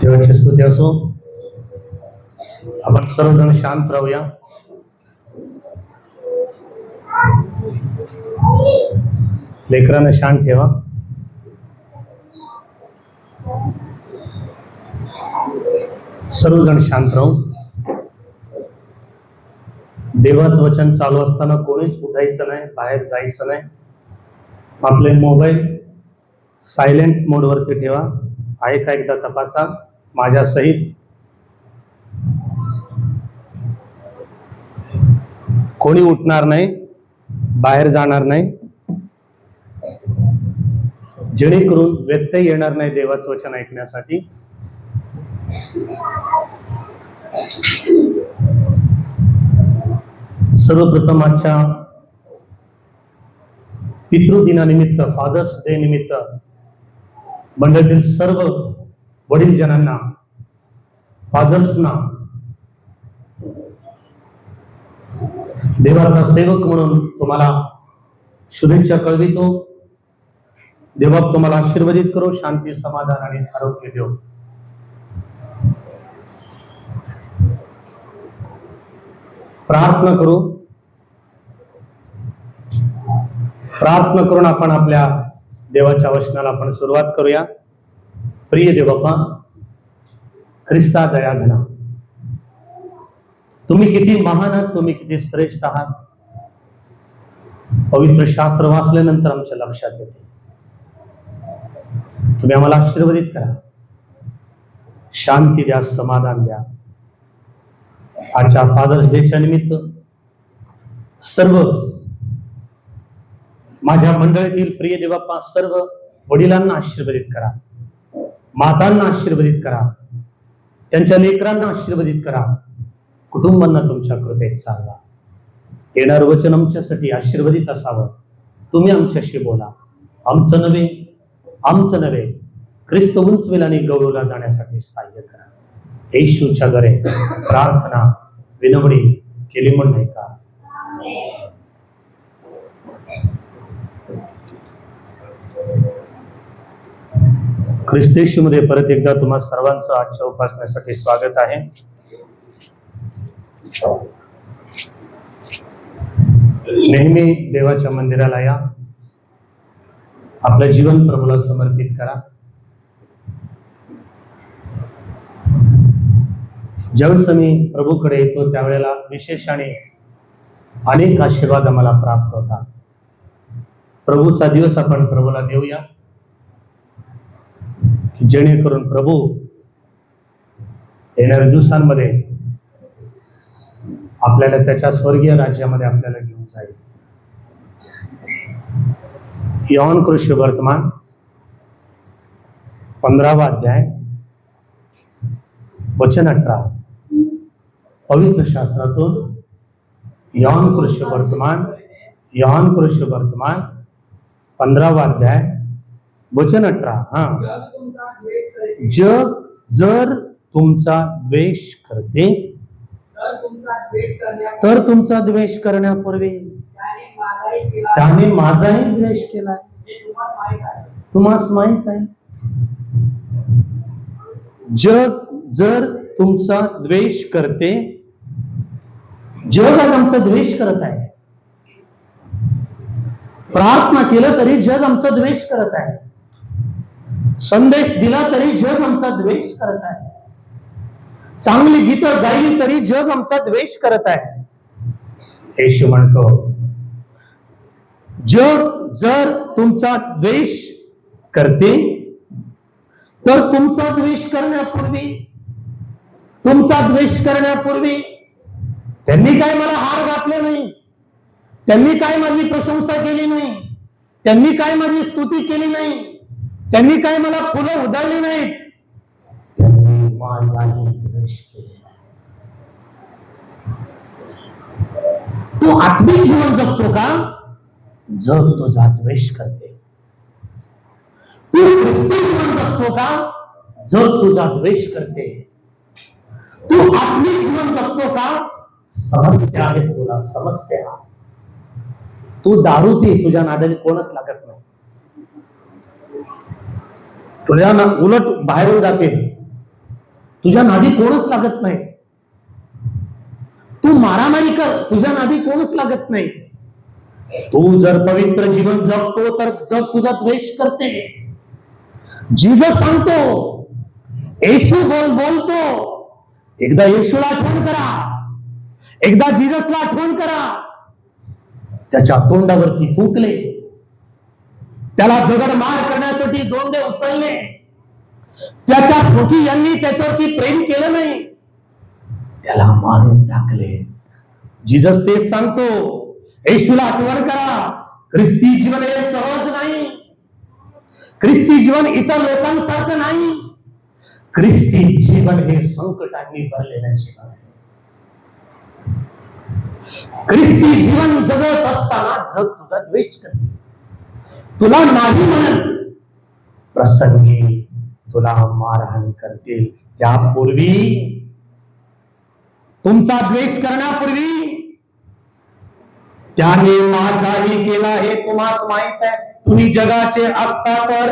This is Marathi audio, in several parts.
देवाची स्तुती असो. आपण सर्वजण शांत राहूया. लेकरांना शांत ठेवा. सर्वजण शांत राहू. देवाचं वचन चालू असताना कोणीच उठायचं नाही, बाहेर जायचं नाही. आपले मोबाईल सायलेंट मोडवरती ठेवा. आहे का एकदा तपासा माझ्या सहित. कोणी उठणार नाही, बाहेर जाणार नाही, जेणेकरून व्यत्यय येणार नाही देवाचं वचन ऐकण्यासाठी. सर्वप्रथम आजच्या पितृदिनानिमित्त, फादर्स डे निमित्त मंडळातील सर्व वडील जनांना, फादर्सना देवाचा सेवक म्हणून तुम्हाला शुभेच्छा कळवितो. देवा तुम्हाला आशीर्वादित करो, शांती, समाधान आणि आरोग्य देव. प्रार्थना करू. प्रार्थना करून आपण आपल्या देवाच्या वचनाला आपण सुरुवात करूया. प्रिय देवबापा, ख्रिस्ता दया घना, तुम्ही किती महान आहात, तुम्ही किती श्रेष्ठ आहात. पवित्र शास्त्र वाचल्यानंतर आमच्या लक्षात येते. तुम्ही आम्हाला आशीर्वादित करा, शांती द्या, समाधान द्या. आजच्या फादर्स डेच्या निमित्त सर्व माझ्या मंडळीतील प्रिय देवबापा, सर्व वडिलांना आशीर्वादित करा, मातांना आशीर्वादित करा, त्यांच्या लेकरांना आशीर्वादित करा, कुटुंबांना तुमच्या कृपेत चालवा. येणार वचन आमच्यासाठी आशीर्वादित असावं. तुम्ही आमच्याशी बोला. आमचं नव्हे ख्रिस्त उंचवेल आणि गौरवला जाण्यासाठी सहाय्य करा. येशूच्या घरे प्रार्थना विनवणी केली म्हणून का. ख्रिस्त येशूमध्ये परत एकदा तुम्हा सर्वांचं आजच्या उपासनेसाठी स्वागत आहे. नेहमी देवाच्या मंदिराला या, आपलं जीवन प्रभूला समर्पित करा. ज्यावेळेस आम्ही प्रभूकडे येतो त्यावेळेला विशेष आणि अनेक आशीर्वाद आम्हाला प्राप्त होतात. प्रभूचा दिवस आपण प्रभूला देऊया, जेणेकरून प्रभू येणाऱ्या दिवसांमध्ये आपल्याला त्याच्या स्वर्गीय राज्यामध्ये आपल्याला घेऊन जाईल. योहान कृष्ण वर्तमान 15वा अध्याय वचन 18. पवित्र शास्त्रातून योहान कृष्ण वर्तमान 15वा अध्याय वचन 18. जग जर तुमचा द्वेष करते तर तुमचा द्वेष करण्यापूर्वी त्याने माझाही द्वेष केला, तुम्हाला माहित आहे. जग जर तुमचा द्वेष करते, जग आज आमचा द्वेष करत आहे. प्रार्थना केलं तरी जग आमचा द्वेष करत आहे. संदेश दिला तरी जग आमचा द्वेष करत आहे. चांगली गीतं गायली तरी जग आमचा द्वेष करत आहे. येशू म्हणतो, जग जर तुमचा द्वेष करते तर तुमचा द्वेष करण्यापूर्वी त्यांनी काय मला हार घातले नाही, त्यांनी काय माझी प्रशंसा केली नाही, त्यांनी काय माझी स्तुती केली नाही, त्यांनी काय मला फुलं उधळली नाहीत, त्यांनी माझाही द्वेष केलेला. तू आत्मिक जीवन जगतो का? जग तुझा द्वेष करते. तू ख्रिस्ती जीवन जगतो का? जग तुझा द्वेष करते. तू आत्मिक जीवन जगतो का? समस्या आहे तुला, समस्या. तू दारू पी, तुझ्या नादाने कोणच लागत नाही. तुझ्या उलट बाहेरून जाते, तुझ्या नादी कोणच लागत नाही. तू मारामारी कर, तुझ्या नादी कोणच लागत नाही. तू जर पवित्र जीवन जगतो तर जग तुझा द्वेष करते. जीसस सांगतो, येशू बोलतो, एकदा येशूला आठवण करा, एकदा जीससला आठवण करा. त्याच्या तोंडावरती थुंकले, त्याला दगड मार करण्यासाठी दोंडे उचलले, त्याच्या पोटी यांनी त्याच्यावरती प्रेम केलं नाही, त्याला मारून टाकले. जीसस तेच सांगतो, येशूला आठवण करा. ख्रिस्ती जीवन हे सहज नाही. ख्रिस्ती जीवन इतर लोकांसारखं नाही. ख्रिस्ती जीवन हे संकटांनी भरलेलं जीवन आहे. ख्रिस्ती जीवन जगत असताना जग तुझा द्वेष करते, तुला नाही म्हणत, प्रसंगी तुला मारहाण करतील. त्यापूर्वी, तुमचा द्वेष करण्यापूर्वी त्याने माझाही केला हे तुम्हाला माहित आहे. तुम्ही जगाचे असता तर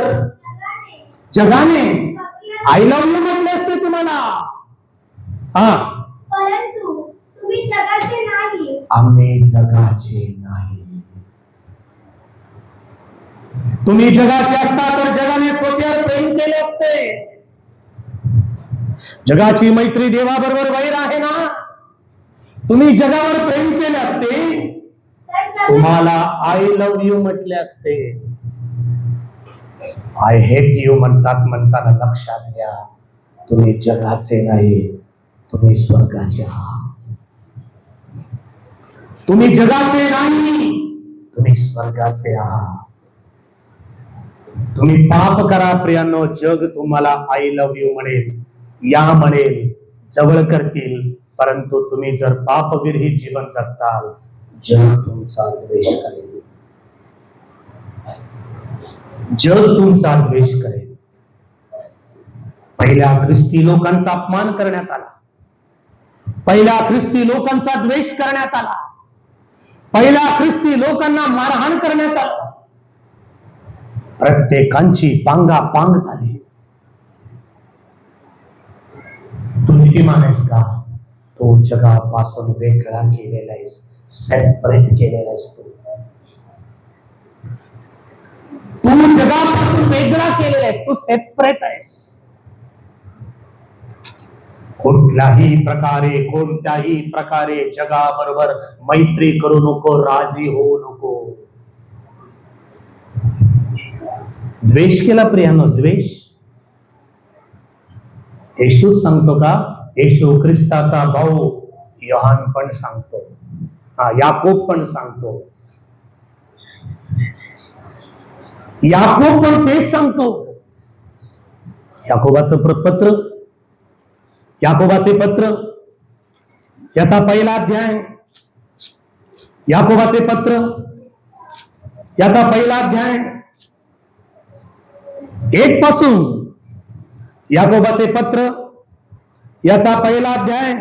जगाने आय लव्ह यू म्हटले असते तुम्हाला. हा, परंतु तुम्ही जगाचे नाही. आम्ही जगाचे नाही. तुम्ही जगाचे असता तर जगाने स्वतःवर प्रेम केले असते. जगाची मैत्री देवाबरोबर वैर आहे ना. तुम्ही जगावर प्रेम केले असते, तुम्हाला आय लव्ह यू म्हटले असते. आय हेट यू म्हणताना लक्षात घ्या, तुम्ही जगाचे नाही, तुम्ही स्वर्गाचे आहात. तुम्ही जगाचे नाही, तुम्ही स्वर्गाचे आहात. तुम्ही पाप करा प्रियांनो, जग तुम्हाला आय लव्ह यू म्हणेल, या म्हणेल, जवळ करतील. परंतु तुम्ही जर पापविरहित जीवन जगताल, जग तुमचा द्वेष करेल. जग तुमचा द्वेष करेल. पहिल्या ख्रिस्ती लोकांचा अपमान करण्यात आला, पहिल्या ख्रिस्ती लोकांचा द्वेष करण्यात आला, पहिल्या ख्रिस्ती लोकांना मारहाण करण्यात आला. प्रत्येकांची पांगापांग झाली. तू नीतिमान आहेस का? तो जगापासून वेगळा केलेला आहेस, सेपरेट केलेला आहेस. तू जगापासून वेगळा केलेला आहेस, तू सेपरेट आहेस. कुठल्याही प्रकारे, कोणत्याही प्रकारे जगाबरोबर मैत्री करू नको, राजी होऊ नको. द्वेष केला प्रियानो, द्वेष. येशू सांगतो का? येशू ख्रिस्ताचा भाऊ योहान पण सांगतो, याकोब पण सांगतो. याकोब पण तेच सांगतो. याकोबाचे पत्र याचा पहिला अध्याय, याकोबाचे पत्र याचा पहिला अध्याय 1 पासून, याकोबाचे पत्र याचा पहिला अध्याय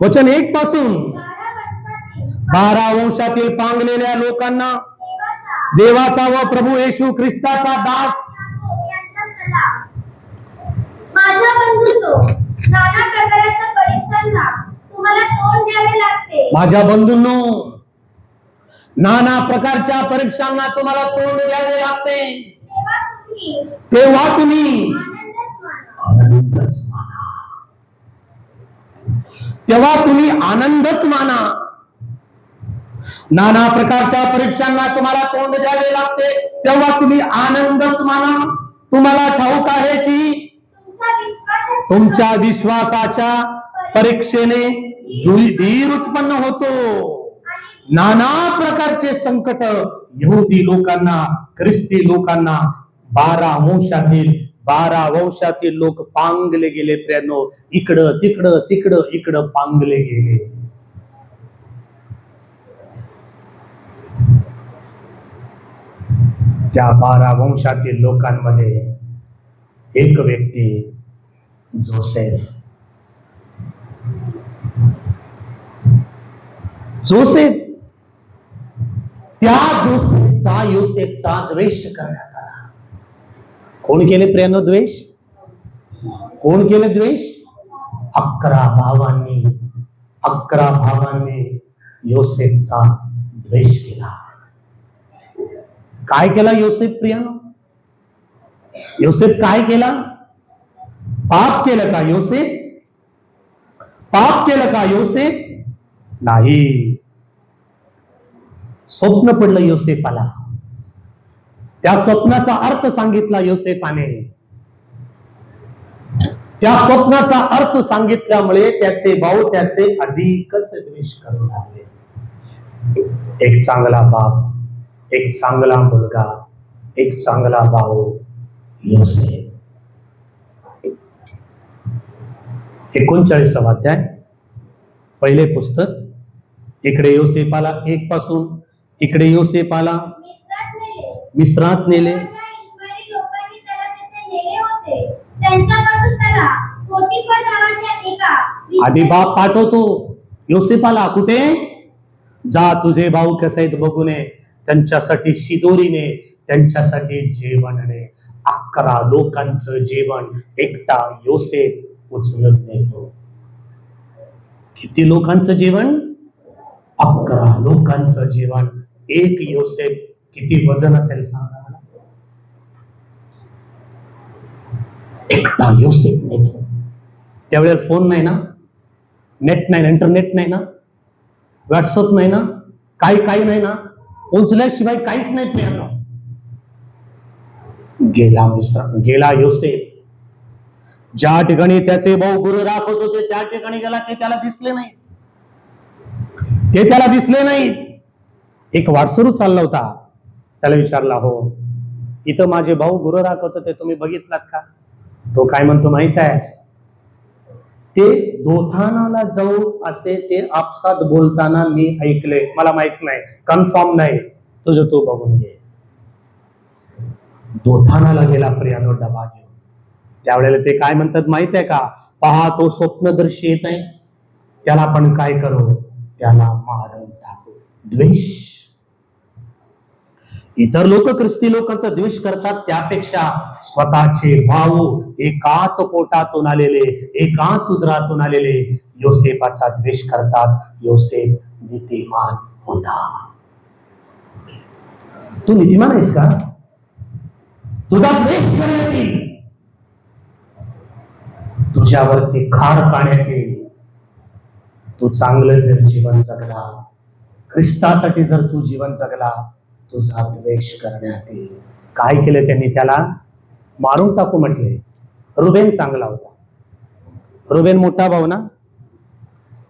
वचन 1 पासून 12 वंशातील पांगलेल्या लोकांना देवाचा व प्रभू येशू ख्रिस्ताचा दास माझ्या बंधूंनो, नाना प्रकारच्या परीक्षांना तुम्हाला तोंड द्यावे लागते. माझ्या बंधूंनो, नाना प्रकारच्या परीक्षांना तुम्हाला तोंड द्यावे लागते. तेव्हा तुम्ही आनंदच माना. तेव्हा तुम्ही आनंदच माना. नाना प्रकारच्या परीक्षांना तुम्हाला तोंड द्यावे लागते, तेव्हा तुम्ही आनंदच माना. तुम्हाला ठाऊक आहे की तुमच्या विश्वासाच्या परीक्षेने धीर उत्पन्न होतो. नाना प्रकारचे संकट यहुदी लोकांना, ख्रिस्ती लोकांना 12 वंशातील लोक पांगले गेले. प्रियांनो, इकडं तिकडं पांगले गेले. त्या 12 वंशातील लोकांमध्ये एक व्यक्ती जोसेफ त्या योसेफचा द्वेष करण्यात आला. कोण केले प्रियांनो द्वेष? कोण केलं द्वेष? 11 भावांनी योसेफचा द्वेष केला. काय केला योसेफ प्रियानो? योसेफ काय केला? पाप केलं का योसेफ? पाप केलं का योसेफ? नाही. स्वप्न पडलं योसेफाला. त्या स्वप्नाचा अर्थ सांगितला योसेफाने. त्या स्वप्नाचा अर्थ सांगितल्यामुळे त्याचे भाऊ त्याचे अधिकच द्वेष करू लागले. एक चांगला बाप, एक चांगला मुलगा, एक चांगला भाऊ योसेफ. 39वा अध्याय, पहिले पुस्तक. इकडे योसेफाला 1 पासून इकडे योसेफाला मिस्रात नेले. इश्माएली लोकांनी त्याला तिथे नेले होते. त्यांच्यापासून त्याला पोटिफर नावाच्या एका आधी बाप पाठवतो योसेफाला. कुठे? जा तुझे भाऊ कसे आहेत बघून ये. त्यांच्यासाठी शिदोरीने, त्यांच्यासाठी जेवणने. 11 लोकांचं जेवण एकटा योसेफ उचलून नेतो. किती लोकांचं जेवण? 11 लोकांचं जेवण. एक योसेफ. किती वजन असेल सांगा मला. एकटा योसेफ नेतो. त्यावेळेला फोन नाही ना, नेट नाही ना, इंटरनेट नाही ना, व्हॉट्सअप नाही ना, काही नाही ना, पोचल्याशिवाय काहीच नाही प्रियांनो. गेला योसेफ. ज्या ठिकाणी त्याचे भाऊ गुरु राखत होते त्या ठिकाणी गेला. ते त्याला दिसले नाही. एक वाटसरू चालला होता. त्याला विचारला, हो इथं माझे भाऊ गुरु राखत होते, तुम्ही बघितलात का? तो काय म्हणतो माहित आहे? ते दोथानाला जाऊ असे ते आपसात बोलताना मी ऐकले. मला माहित नाही, कन्फर्म नाही, तुझं तू बघून घे. दोथानाला गेला प्रियानो डबा घेऊन. त्यावेळेला ते काय म्हणतात माहित आहे का? पहा तो स्वप्नदर्शी येत आहे, त्याला आपण काय करू? त्याला मारून टाकू. द्वेष. इतर लोक ख्रिस्ती लोकांचा द्वेष करतात त्यापेक्षा स्वतःचे भाऊ एकाच पोटातून आलेले, एकाच उदरातून आलेले योसेफाचा द्वेष करतात. योसेफ नीतिमान होता. तू नीतिमान आहेस का? तुझा द्वेष करण्यात येईल, तुझ्यावरती खार पाण्यात येईल. तू चांगलं जर जीवन जगला, ख्रिस्तासाठी जर तू जीवन जगला, तुझा द्वेष करण्यात येईल. काय केलं त्यांनी? त्याला मारून टाकू म्हटले. रुबेन चांगला होता. रुबेन मोठा भाऊ ना,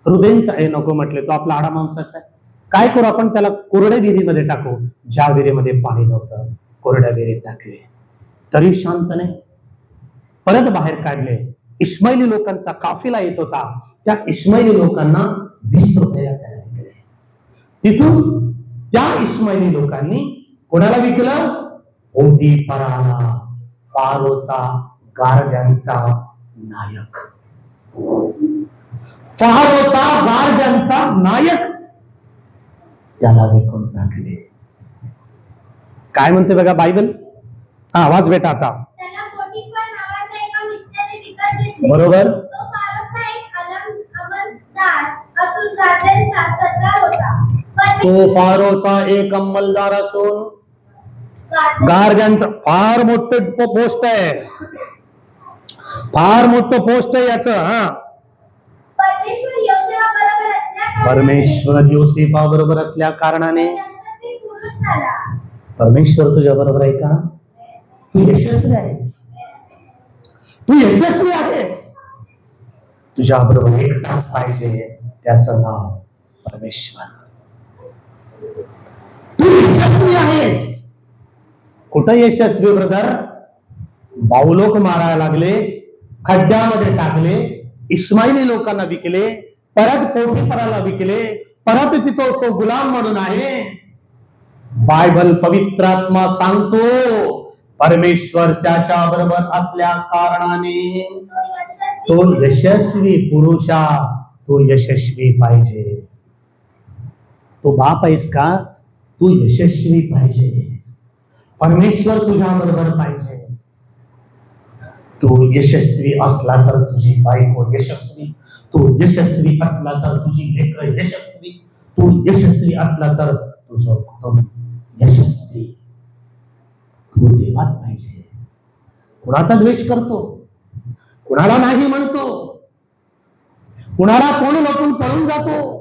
रुबेनचा हे नको म्हटले, तो आपला आडा मांसाचा आहे. काय करू आपण? त्याला कोरड्या विहिरीमध्ये टाकू. ज्या विहिरीमध्ये पाणी नव्हतं कोरड्या विहिरीत टाकले, तरी शांत नाही. परत बाहेर काढले. इश्माएली लोकांचा काफिला येत होता. त्या इश्माएली लोकांना 20 रुपयाला त्याला विकले. तिथून त्या इश्माएली लोकांनी कोणाला विकलं? पोटिफराला, फारोचा गारद्यांचा नायक. फारोचा गारद्यांचा नायक त्याला विकून टाकले. काय म्हणते बघा बायबल? हा वाच बेटा आता. त्याला पोटिफर नावाच्या एका मिस्त्राने विकत घेतले. बरोबर. तो फारोचा एक अंमलदार असून गारद्यांचा सरदार होता. तो फारोचा एक अंमलदार असून गारद्यांचा फार मोठं पोस्ट आहे. फार मोठं पोस्ट आहे याच. हा, परमेश्वर योसेफा बरोबर असल्या कारणाने पुरुष झाला. परमेश्वर तुझ्या बरोबर आहे का? तू यशस्वी आहेस. तू यशस्वी आहेस. तुझ्या बरोबर एकटाच पाहिजे, त्याचं नाव परमेश्वर. तू यशस्वी आहेस. कुठं यशस्वी ब्रदर? भाऊ लोक मारायला लागले, खड्ड्यामध्ये टाकले, इश्माएली लोकांना विकले, परत पोटिफराला विकले, परत तिथं तो गुलाम म्हणून आहे. बायबल पवित्रात्मा सांगतो परमेश्वर त्याच्या बरोबर असल्या कारणाने तो यशस्वी पुरुषा, तो यशस्वी पाहिजे. तो बाप आहेस का? तू यशस्वी पाहिजे. परमेश्वर तुझ्या बरोबर पाहिजे. तू यशस्वी असला तर तुझी बायको यशस्वी, तू यशस्वी असला तर तुझी लेकरं यशस्वी, तू यशस्वी असला तर तुझं कुटुंब यशस्वी. तू देवात पाहिजे. कुणाचा द्वेष करतो, कुणाला नाही म्हणतो, कुणाला कोण लपून पळून जातो.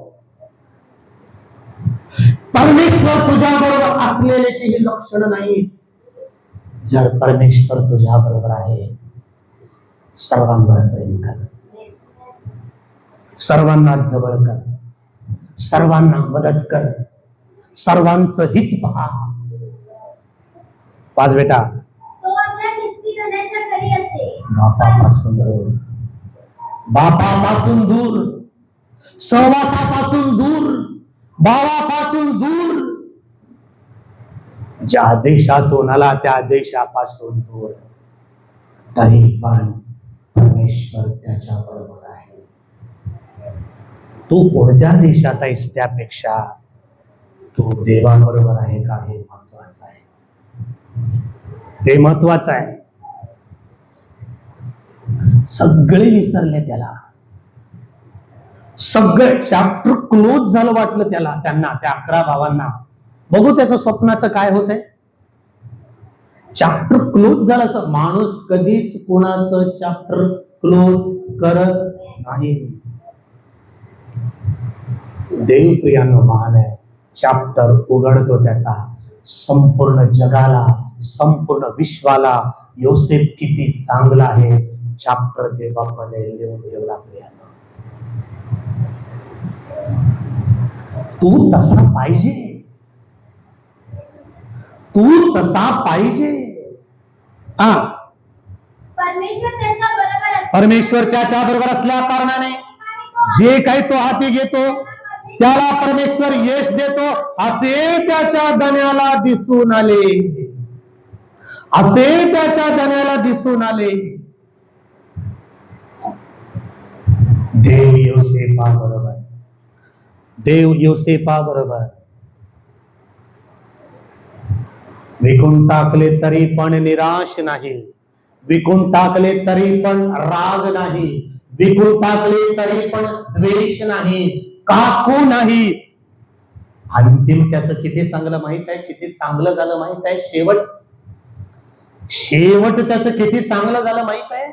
परमेश्वर तुझ्या बरोबर असलेल्याची ही लक्षणं नाही. जर परमेश्वर तुझ्या बरोबर आहे, सर्वांवर प्रेम कर, सर्वांना जवळ कर, सर्वांना मदत कर, सर्वांचं हित पहा. पाच बेटा, तो आपल्या निस्तिगनाच्या घरी असे. बापापासून दूर, बापापासून दूर, सहवासापासून दूर, भावापासून दूर, ज्या देशातून आला त्या देशापासून दूर, तरी पण परमेश्वर त्याच्या बरोबर आहे. तू कोणत्या देशात आहेस त्यापेक्षा तू देवाबरोबर आहे का हे महत्वाचं आहे. ते महत्वाचं आहे. सगळे विसरले त्याला, सगळं चॅप्टर क्लोज झालं वाटलं त्याला, त्यांना, त्या 11 भावांना. बघू त्याचं स्वप्नाचं काय होतंय. चॅप्टर क्लोज झालं. असं माणूस कधीच कोणाचं चॅप्टर क्लोज करत नाही. देव प्रियानो महान आहे. चॅप्टर उघडतो त्याचा, संपूर्ण जगाला, संपूर्ण विश्वाला योसेफ किती चांगला आहे चॅप्टर देवामध्ये लिहून ठेवला. प्रियानो, तू तसा पाहिजे, तू तसा पाहिजे. परमेश्वर त्याच्या बरोबर असल्या कारणाने जे काही तो हाती घेतो त्याला परमेश्वर यश देतो, असे त्याच्या धन्याला दिसून आले, असे त्याच्या धन्याला दिसून आले. देव योसेफा बरोबर, देव योसेफा बरोबर. विकून टाकले तरी पण निराश नाही, विकून टाकले तरी पण राग नाही, विकून टाकले तरी पण द्वेष नाही, काकू नाही. अंतिम त्याचं किती चांगलं माहित आहे, किती चांगलं झालं माहित आहे. शेवट, शेवट त्याचं किती चांगलं झालं माहित आहे.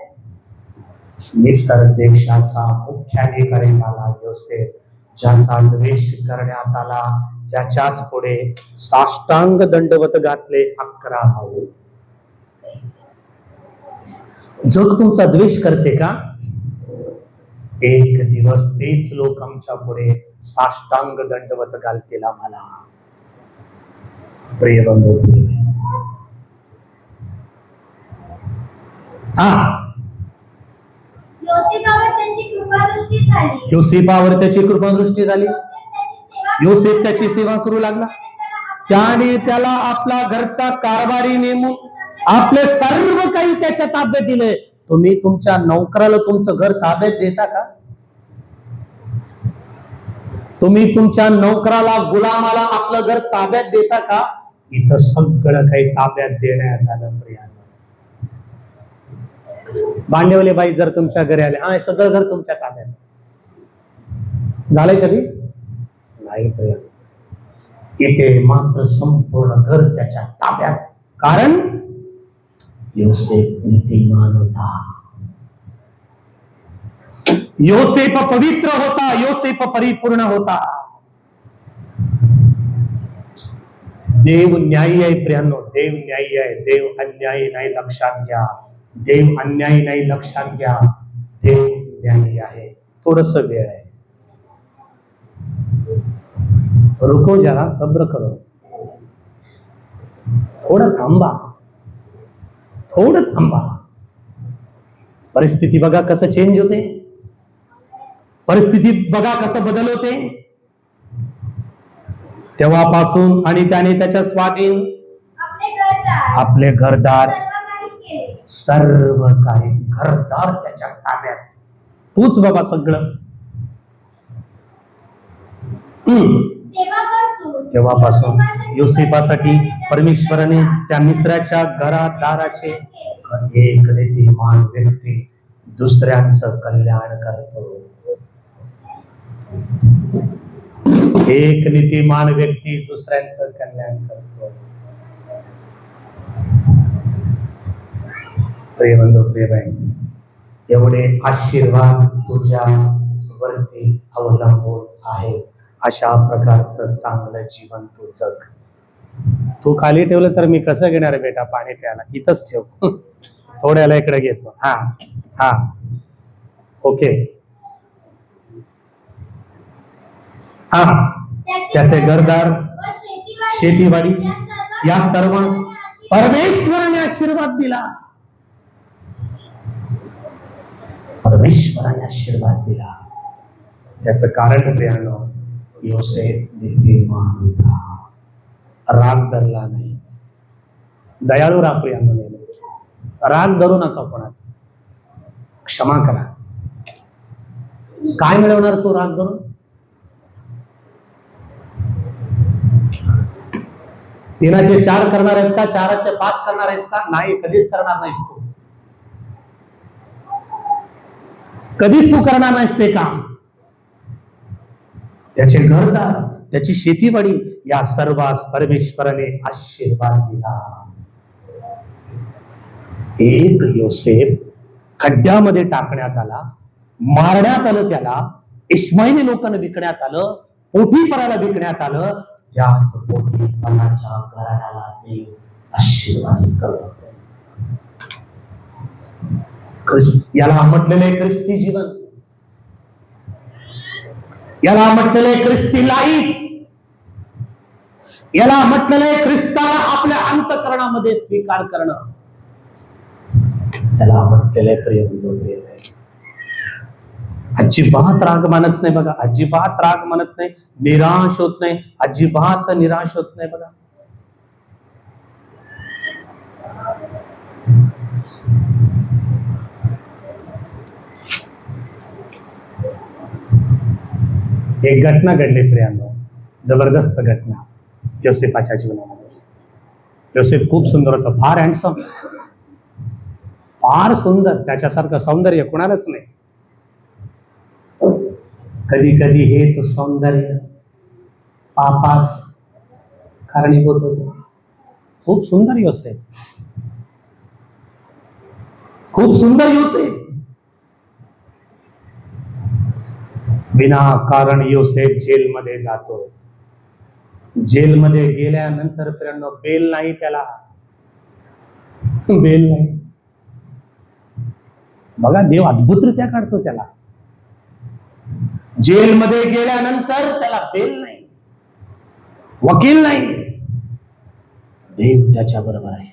मिस्र देशाचा मुख्याधिकारी झाला योसेफ, ज्याचा द्वेष करण्यात आला त्याच्याच पुढे साष्टांग दंडवत घातले 11 भाऊ. जग तुमचा द्वेष करते का? एक दिवस तेच लोक आमच्या पुढे साष्टांग दंडवत घालतील आम्हाला. प्रिय बंधू, योसेफावर त्याची कृपादृष्टी झाली. योसेफ त्याची सेवा करू लागला. त्याने त्याला आपला घरचा कारभारी नेमून आपले सर्व काही त्याच्या ताब्यात दिले. तुम्ही तुमच्या नोकराला तुमचं घर ताब्यात देता का? तुम्ही तुमच्या नोकराला, गुलामाला आपलं घर ताब्यात देता का? इथं सगळं काही ताब्यात देण्यात आलं. प्रियानो, भांडेवले बाई जर तुमच्या घरी आले, हा सगळं घर तुमच्या ताब्यात झालंय कधी? नाही प्रियानो, इथे मात्र संपूर्ण घर त्याच्या ताब्यात. कारण योसेफ नीतिमान होता, योसेफ पवित्र होता, योसेफ परिपूर्ण होता. देव न्यायी आहे प्रियानो, देव न्यायी आहे. देव अन्यायी नाही, लक्षात घ्या. देव अन्यायी नाही, लक्षात घ्या. देव न्यायी आहे. थोडस वेळ आहे, रुको जरा, सब्र करो, थोडं थांबा, थोडं थांबा. परिस्थिती बघा कसं चेंज होते, परिस्थिती बघा कसं बदल होते. तेव्हापासून आणि त्याने त्याच्या स्वाधीन आपले घरदार, सर्व काही घरदार त्याच्या ताब्यात. तूच बाबा सगळं. तेव्हापासून योसेफासाठी परमेश्वराने त्या मिस्राच्या घरात दाराचे एक नीतिमान व्यक्ती दुसऱ्यांचं कल्याण करतो. एक नीतिमान व्यक्ती दुसऱ्यांचं कल्याण करतो. प्रिय बंधू, प्रिय बहीण, एवढे आशीर्वाद तुझ्या वरती अवलंबून आहे. अशा प्रकारचं चांगलं जीवन तू जग. तू खाली ठेवलं तर मी कसं घेणार आहे बेटा पाणी प्यायला? इथंच ठेव. थोड्याला इकडे घेतो. हा हा ओके. हा त्याचे घरदार, शेतीवाडी या सर्व परमेश्वराने आशीर्वाद दिला. परमेश्वराने आशीर्वाद दिला. त्याचं कारण प्रियानो, योसेफ नीतिमान होता. राग धरला नाही. दयाळू राहा प्रियानो. राग धरू नका कोणाचा. क्षमा करा. काय मिळवणार तू राग धरून? तीनाचे 4 करणार आहेस का? 4चे 5 करणार आहेस का? नाही, कधीच करणार नाहीस तू. कधीच तू करणार नाहीस ते काम. त्याचे घरदार, त्याची शेतीवाडी या सर्वांस परमेश्वराने आशीर्वाद दिला. एक योसेफ खड्ड्यामध्ये टाकण्यात आला, मारण्यात आलं. त्याला इश्माईली लोकांना विकण्यात आलं, पोटीपराला विकण्यात आलं. याच पोटीपराच्या घराण्याला देव आशीर्वादित करतो. याला म्हटलेले ख्रिस्ती जीवन, याला म्हटलेले ख्रिस्ती लाईफ, याला म्हटलेले ख्रिस्ताला आपल्या अंतःकरणामध्ये स्वीकार करणं. त्याला म्हटलेले प्रिय बंधू, प्रिय बहीण, अजिबात राग मानत नाही बघा. अजिबात राग मानत नाही. निराश होत नाही. अजिबात निराश होत नाही बघा. एक घटना घडली प्रियांनो, जबरदस्त घटना योसेफाच्या जीवनामध्ये. योसेफ खूप सुंदर होता, फार हँडसम, फार सुंदर. त्याच्यासारखं सौंदर्य कोणालाच नाही. कधी कधी हेच सौंदर्य पापास कारणीभूत होते. खूप सुंदर योसेफ, खूप सुंदर योसेफ. विनाकारण योसेफ जेलमध्ये जातो. जेलमध्ये गेल्यानंतर प्रियांनो बेल नाही, त्याला बेल नाही. बघा, देव अद्भुतरित्या काढतो त्याला. जेलमध्ये गेल्यानंतर त्याला बेल नाही, वकील नाही. देव त्याच्या बरोबर आहे.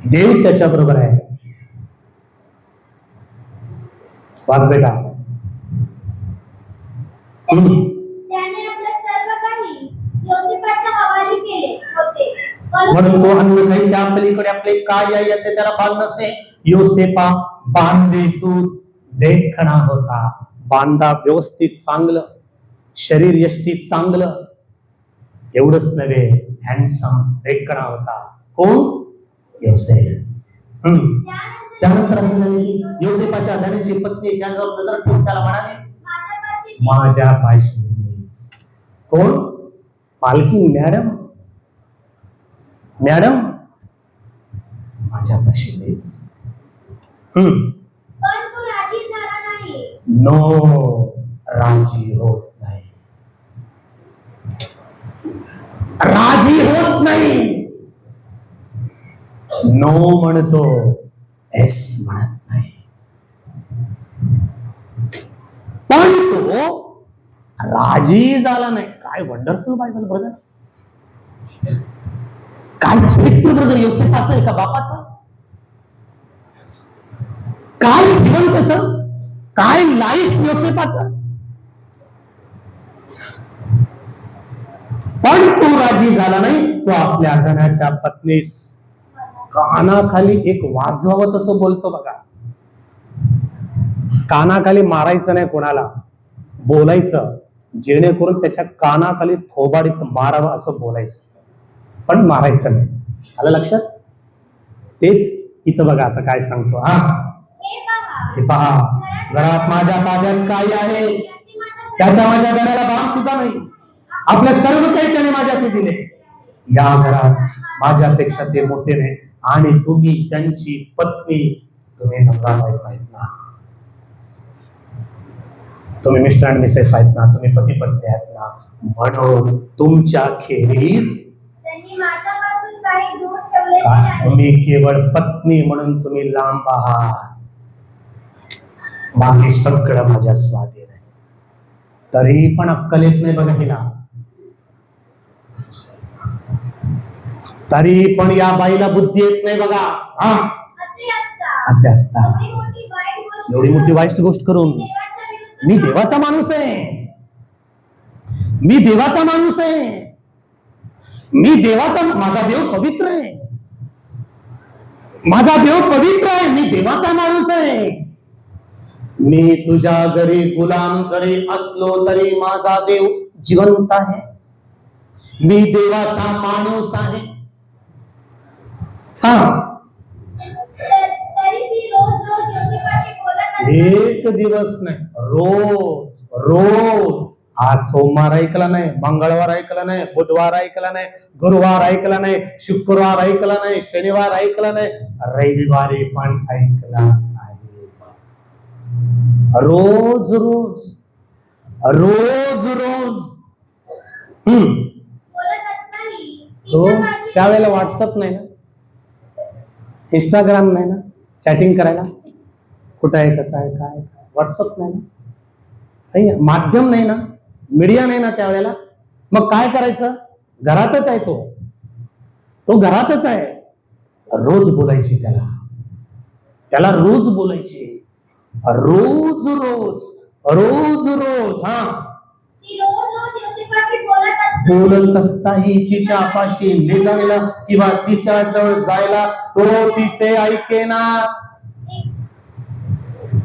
देव त्याच्या बरोबर आहे. वाच बेटा. त्याने आपले सर्व काही योसेफाच्या हवाली केले होते. म्हणून तो अन्न काही त्या पलीकडे आपले काय आहे याचे त्याला भान नसे. योसेफा बांधेसूद देखणा होता. बांधा व्यवस्थित, चांगलं शरीर, यष्टीत चांगलं. एवढंच नव्हे, हँडसम देखणा होता. कोण? योसेफ. त्यानंतर योसेफाच्या धनाची पत्नी त्याच्यावर नजर ठेवून त्याला म्हणाली, माझ्या पाशी. कोण? पालकी मॅडम. मॅडम माझ्या पाशी. पण तो राजी झाला नाही. नो, राजी होत नाही. राजी होत नाही. नो म्हणतो, एस म्हणत नाही. पण तो राजी झाला नाही. काय वंडरफुल बायबल ब्रदर. काय चरित्र ब्रदर योसेफाचं, एका बापाचं. काय जीवन त्याचं, काय लाईफ योसेफाचं. पण तो राजी झाला नाही. तो आपल्या धनाच्या पत्नीस कानाखाली एक वाजवावं तसं बोलतो बघा. कानाखाली मारायचं नाही कोणाला, बोलायचं, जेणेकरून त्याच्या कानाखाली थोबाडीत मारावं असं बोलायचं, पण मारायचं नाही. आलं लक्षात? तेच इथं बघा आता काय सांगतो. हे पहा, हे पहा, घरात माझ्या ताब्यात काय आहे, याची माझ्या त्याच्या माझ्या घराला भाग सुद्धा नाही. आपल्या सर्व काही त्याने माझ्या हाती दिले. या घरात माझ्यापेक्षा ते मोठे नाही, आणि तुम्ही त्यांची पत्नी, तुम्ही नवरा बायको आहेत ना, तुम्ही मिस्टर आणि मिसेस आहेत ना, तुम्ही पती पत्नी आहेत ना, म्हणून तुमच्या खेरीज त्यांनी माझ्यापासून काही दूर ठेवलेले नाही. तुम्ही केवळ पत्नी म्हणून तुम्ही लांब आहात, बाकी सगळं माझ्या स्वाधीन आहे. तरी पण अक्कल येत नाही बघा हिला. तरी पण या बाईला बुद्धी येत नाही बघा. हा, असे असे असता एवढी मोठी वाईट गोष्ट करून देवाच्या मी विरुद्ध देवाचा माणूस आहे, मी देवाचा माणूस आहे, मी देवाचा, माझा देव पवित्र आहे, माझा देव पवित्र आहे, मी देवाचा माणूस आहे. मी तुझ्या घरी गुलाम जरी असलो तरी माझा देव जिवंत आहे, मी देवाचा माणूस आहे. हा, तरी ती रोज रोज योसेफाशी बोलत असते. एक दिवस नाही, रोज रोज. आज सोमवार ऐकला नाही, मंगळवार ऐकला नाही, बुधवार ऐकला नाही, गुरुवार ऐकला नाही, शुक्रवार ऐकला नाही, शनिवार ऐकला नाही, रविवारी पण ऐकला नाही. रोज रोज रोज रोज. बोलत असताही तो तिच्या पाशी त्यावेळेला व्हॉट्सअप नाही ना, इंस्टाग्राम नाही ना, चॅटिंग करायला कुठं आहे, कसं आहे, काय, व्हॉट्सअप नाही ना, नाही, माध्यम नाही ना, मीडिया नाही ना त्यावेळेला. मग काय करायचं, घरातच आहे तो घरातच आहे. रोज बोलायची त्याला, त्याला रोज बोलायची, रोज रोज रोज रोज. हा, ती रोज रोज योसेफाशी बोलत असते. बोलत असताही तिच्या पाशी निघायला किंवा तिच्या जवळ जायला तो तिचे ऐकेना,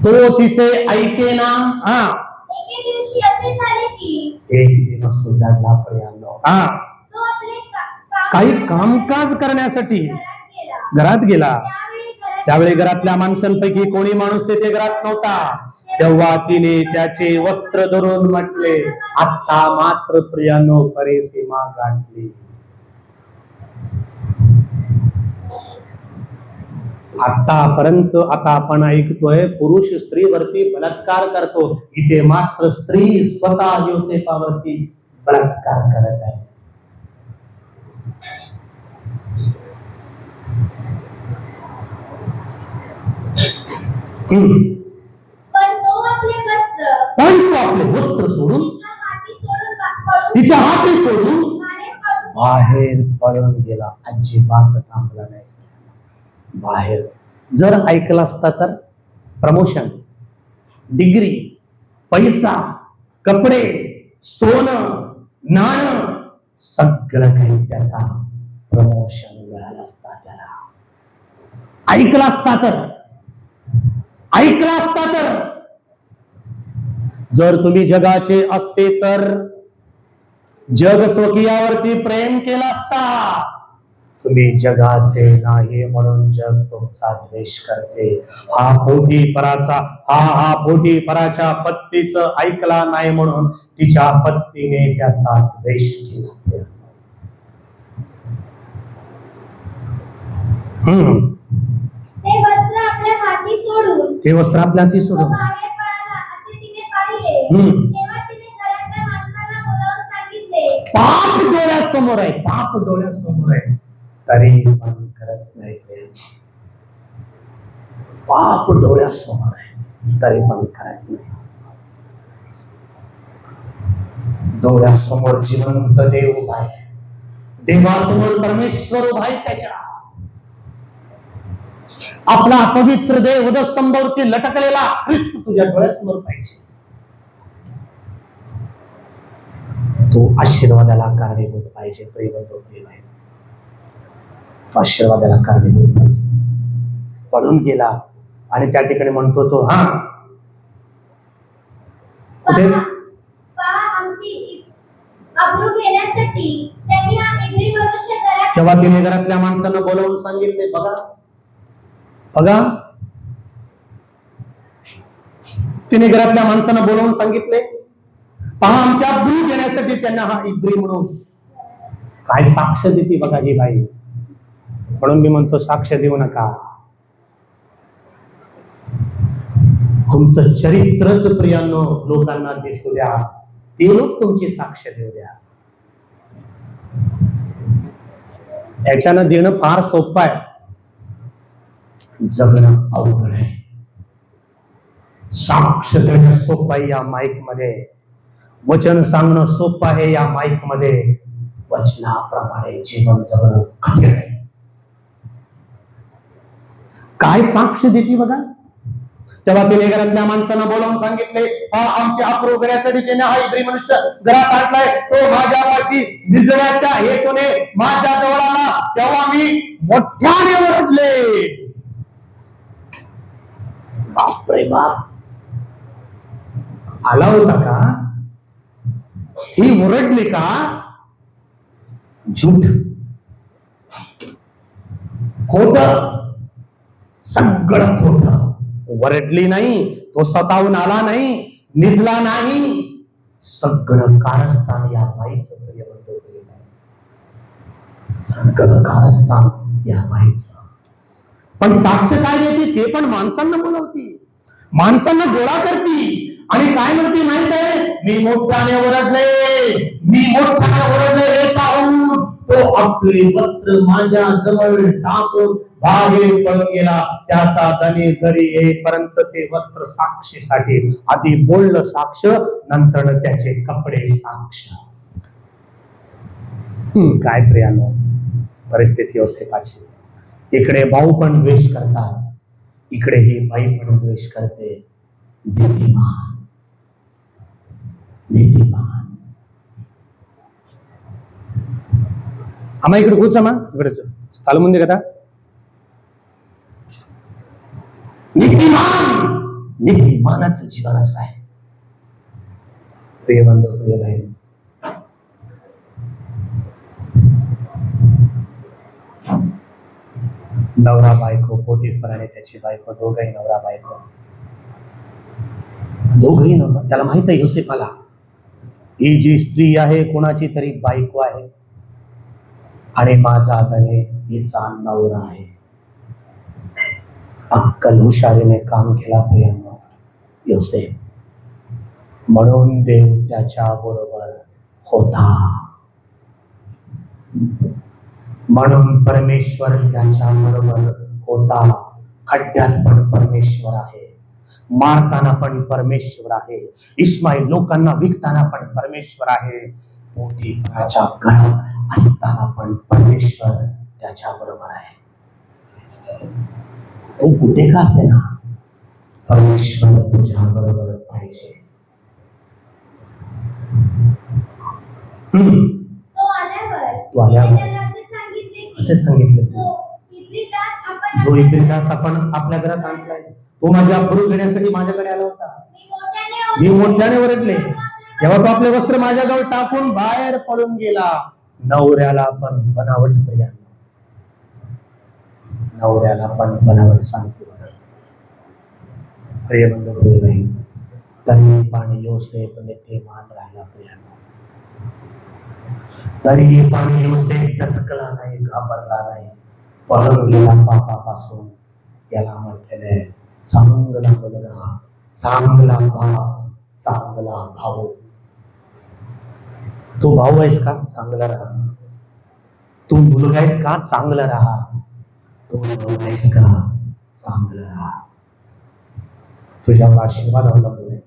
तो तिचे ऐकेना. हा, एके दिवशी असे झाले की एक दिवस उजाडला पर्यंत. हा, तो आपले काम काही कामकाज करण्यासाठी घरात गेला. घरात गेला. त्यावेळी त्यावेळी घरातल्या माणसांपैकी कोणी माणूस तेथे घरात नव्हता. तेव्हा तिने त्याचे वस्त्र धरून म्हटले, आता मात्र प्रियानो खरी सीमा गाठली. आतापर्यंत आता आपण ऐकतोय पुरुष स्त्रीवरती बलात्कार करतो, इथे मात्र स्त्री स्वतः योसेफावरती बलात्कार करत आहे. पण तो आपले वस्त्र पण तू आपले वस्त्र सोडून, तिच्या हाती सोडून तिच्या हाती सोडून बाहेर पळून बाहेर पळून गेला. अजिबात थांबला नाही. बाहेर जर ऐकलं असता तर प्रमोशन, डिग्री, पैसा, कपडे, सोनं, नाणं, सगळं काही त्याचा प्रमोशन मिळालं असता त्याला. ऐकलं असता तर, ऐकलं असता तर. जर तुम्ही जगाचे असते तर जग स्वकीयावरती प्रेम केला असता. तुम्ही जगाचे नाही म्हणून जग तुमचा द्वेष करते. हा पोटी पराच्या पत्नीचं ऐकला नाही म्हणून तिच्या पत्नीने त्याचा द्वेष केला. ते वस्त्र आपल्या हाती सोडून ते वस्त्र आपल्या हाती तो सोडून बाहेर पळाला असे तिने पाहिले. हम्म. तेव्हा तिने घरातल्या माणसाला बोलावून सांगितले, पाप डोळ्यासमोर आहे, पाप डोळ्यासमोर आहे, तरी पण करत नाही प्रेम. पाप डोळ्यासमोर आहे, तरी पण करत नाही. डोळ्यासमोर जिवंत देव उभा आहे, देवासमोर परमेश्वर उभा आहे. त्याच्या आपला पवित्र देव वधस्तंभावरती लटकलेला ख्रिस्त तुझ्या डोळ्यासमोर पाहिजे. तो आशीर्वादाला कारणीभूत पाहिजे. प्रेम तो प्रेम आहे, तो आशीर्वादाला कारणीभूत पाहिजे. पळून गेला आणि त्या ठिकाणी म्हणतो तो, हा कुठे, पहा आमची अब्रू घेण्यासाठी त्यांनी हा इब्री मनुष्य घरात तेव्हा तिने घरातल्या माणसांना बोलावून सांगितले, बघा बघा, तिने घरातल्या माणसांना बोलावून सांगितले, पहा आमच्या अब्रू घेण्यासाठी त्यांना हा इब्री म्हणून काय साक्ष देते बघा ही बाई. म्हणून मी म्हणतो साक्ष देऊ नका. तुमचं चरित्रच प्रियांनो लोकांना दिसू द्या, ते लोक तुमची साक्ष देऊ द्या. याच्यानं देणं फार सोपं आहे, जगणं अवघड आहे. साक्ष देणं सोपं आहे या माईक मध्ये, वचन सांगणं सोपं आहे या माईक मध्ये, वचनाप्रमाणे जीवन जगणं कठीण आहे. काय साक्ष देते बघा. तेव्हा तिने घरातल्या माणसांना बोलावून सांगितले, आमची अप्रूव करण्यासाठी त्याने हा इब्री मनुष्य घरात आणलाय. तो माझ्यापाशी निजण्याच्या हेतूने माझ्या जवळ आला, तेव्हा मी मोठ्याने ओरडले. बापरे बाप, आला होता का? ही ओरडली का? झूठ, खोट, सगळं खोट. वरडली नाही, तो स्वतःहून आला नाही, निजला नाही, सगळं कारस्थान या बाईचं प्रियबंधू केलेलं आहे. सगळं कारस्थान या बाईचं. पण साक्ष काय देते ते पण माणसांना बोलवती, माणसांना गोळा करती आणि काय म्हणते माहित आहे? मी मोठ्याने ओरडले, मी मोठ्याने ओरडले हे पाहून तो आपले वस्त्र माझ्या जवळ टाकून बाहेर पळून गेला. त्याचा धनी घरी येईपर्यंत ते वस्त्र साक्षीसाठी. आधी बोललं साक्ष, नंतर त्याचे कपडे साक्ष. काय प्रियानो परिस्थिती योसेफाची. इकडे भाऊ पण द्वेष करतात, इकडे ही बाई पण द्वेष करते. नीतिमान, नीतिमान. आम्हा इकडे కూర్చోమా, इकडे స్థలం ఉంది కదా. नीतिमान, नीतिमानाचं जीवन असं आहे. प्रिय बंधू, प्रिय बहीण, नवरा बायको, पोटिफर आणि त्याची बायको, दोघही नवरा बायको, दोघही नवरा. त्याला माहित आहे योसेफाला ही जी स्त्री आहे कोणाची तरी बायको आहे आणि माझा धनी हिचा नवरा आहे. अक्कल हुशारीने काम केला प्रियांनो योसेफ. म्हणून देव त्याच्या बरोबर होता, म्हणून परमेश्वर त्याच्या बरोबर होता. खड्ड्यात पण परमेश्वर आहे, मारताना पण परमेश्वर आहे, इस्माईल लोकांना विकताना पण परमेश्वर आहे, पोतिफराच्या घरात असताना पण परमेश्वर त्याच्या बरोबर आहे. तो कुठे का असेना, परमेश्वर तुझ्या बरोबर पाहिजे. तो आल्यावर असे सांगितले, जो इब्रिदास आपण आपल्या घरात आणलाय तो माझ्या अब्रू घेण्यासाठी माझ्याकडे आला होता. मी मोठ्याने ओरडले तेव्हा तो आपले वस्त्र माझ्याजवळ टाकून बाहेर पळून गेला. नवऱ्याला पण बनावट प्रियांनो, नवऱ्याला पण बनावट सांगतो. प्रिय बंधू, प्रिय बहीण, तरी पण योसेफ नीतिमान राहिला प्रियांनो. तरी पण योसेफ दचकला नाही, घाबरला नाही, पळून गेला पापापासून. याला म्हटलेले चांगला मुलगा, चांगला बाप, चांगला भाऊ. तू भाऊ आहेस का? चांगला राहा. तू मुलगा आहेस का? चांगला राहा. तू मुलगा आहेस का? चांगला राहा. तुझ्यावर आशीर्वाद अवलंबून आहे,